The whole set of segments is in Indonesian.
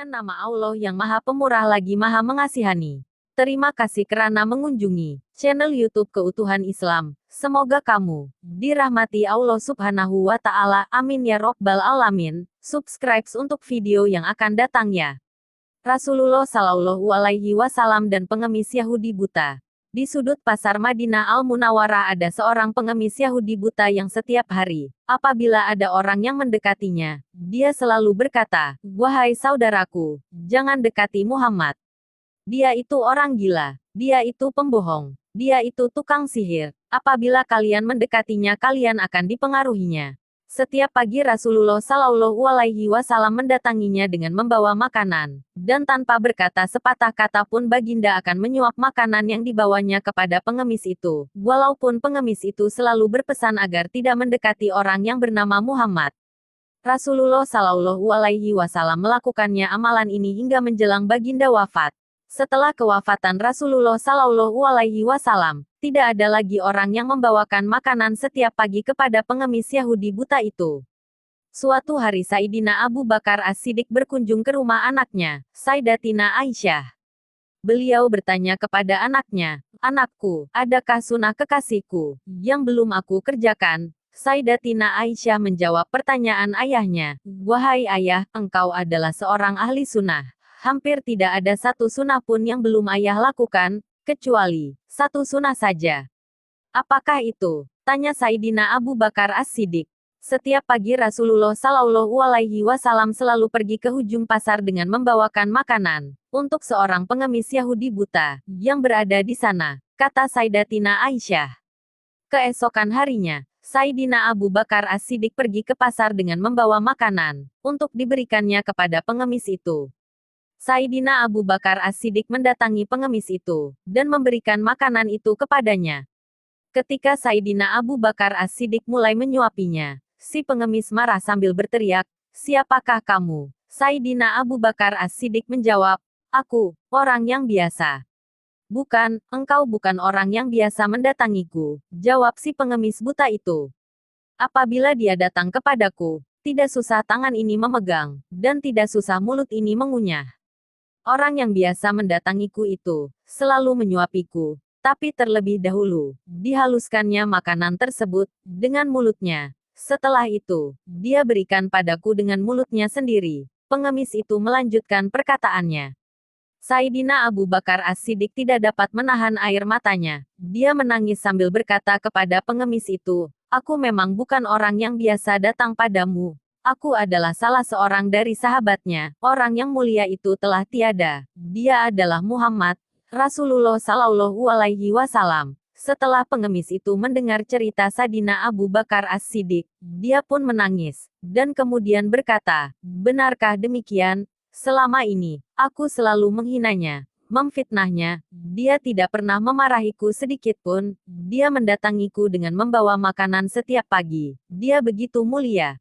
Dengan nama Allah yang Maha Pemurah lagi Maha Mengasihani. Terima kasih kerana mengunjungi channel YouTube Keutuhan Islam. Semoga kamu dirahmati Allah Subhanahu wa Ta'ala. Amin ya Robbal Alamin. Subscribe untuk video yang akan datang ya. Rasulullah Shallallahu Alaihi Wasallam dan pengemis Yahudi buta. Di sudut pasar Madinah Al-Munawwarah ada seorang pengemis Yahudi buta yang setiap hari, apabila ada orang yang mendekatinya, dia selalu berkata, "Wahai saudaraku, jangan dekati Muhammad. Dia itu orang gila, dia itu pembohong, dia itu tukang sihir. Apabila kalian mendekatinya kalian akan dipengaruhinya." Setiap pagi Rasulullah Shallallahu Alaihi Wasallam mendatanginya dengan membawa makanan, dan tanpa berkata sepatah kata pun baginda akan menyuap makanan yang dibawanya kepada pengemis itu, walaupun pengemis itu selalu berpesan agar tidak mendekati orang yang bernama Muhammad. Rasulullah Shallallahu Alaihi Wasallam melakukannya amalan ini hingga menjelang baginda wafat. Setelah kewafatan Rasulullah Shallallahu Alaihi Wasallam, tidak ada lagi orang yang membawakan makanan setiap pagi kepada pengemis Yahudi buta itu. Suatu hari Sayyidina Abu Bakar As-Siddiq berkunjung ke rumah anaknya, Sayyidatina Aisyah. Beliau bertanya kepada anaknya, "Anakku, adakah sunnah kekasihku yang belum aku kerjakan?" Sayyidatina Aisyah menjawab pertanyaan ayahnya, "Wahai ayah, engkau adalah seorang ahli sunnah. Hampir tidak ada satu sunnah pun yang belum ayah lakukan, kecuali satu sunnah saja." "Apakah itu?" tanya Sayyidina Abu Bakar As-Siddiq. Setiap pagi Rasulullah Shallallahu Alaihi Wasallam selalu pergi ke ujung pasar dengan membawakan makanan untuk seorang pengemis Yahudi buta yang berada di sana, kata Sayyidatina Aisyah. Keesokan harinya, Sayyidina Abu Bakar As-Siddiq pergi ke pasar dengan membawa makanan untuk diberikannya kepada pengemis itu. Sayyidina Abu Bakar As-Siddiq mendatangi pengemis itu, dan memberikan makanan itu kepadanya. Ketika Sayyidina Abu Bakar As-Siddiq mulai menyuapinya, si pengemis marah sambil berteriak, "Siapakah kamu?" Sayyidina Abu Bakar As-Siddiq menjawab, "Aku, orang yang biasa." "Bukan, engkau bukan orang yang biasa mendatangiku," jawab si pengemis buta itu. "Apabila dia datang kepadaku, tidak susah tangan ini memegang, dan tidak susah mulut ini mengunyah. Orang yang biasa mendatangiku itu, selalu menyuapiku, tapi terlebih dahulu, dihaluskannya makanan tersebut, dengan mulutnya. Setelah itu, dia berikan padaku dengan mulutnya sendiri." Pengemis itu melanjutkan perkataannya. Sayyidina Abu Bakar As-Siddiq tidak dapat menahan air matanya. Dia menangis sambil berkata kepada pengemis itu, "Aku memang bukan orang yang biasa datang padamu. Aku adalah salah seorang dari sahabatnya. Orang yang mulia itu telah tiada. Dia adalah Muhammad, Rasulullah Shallallahu Alaihi Wasallam." Setelah pengemis itu mendengar cerita Sayyidina Abu Bakar As-Siddiq, dia pun menangis, dan kemudian berkata, "Benarkah demikian? Selama ini, aku selalu menghinanya, memfitnahnya. Dia tidak pernah memarahiku sedikit pun. Dia mendatangiku dengan membawa makanan setiap pagi. Dia begitu mulia."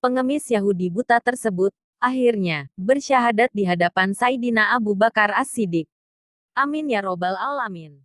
Pengemis Yahudi buta tersebut, akhirnya, bersyahadat di hadapan Sayyidina Abu Bakar As-Siddiq. Amin ya Robbal Alamin.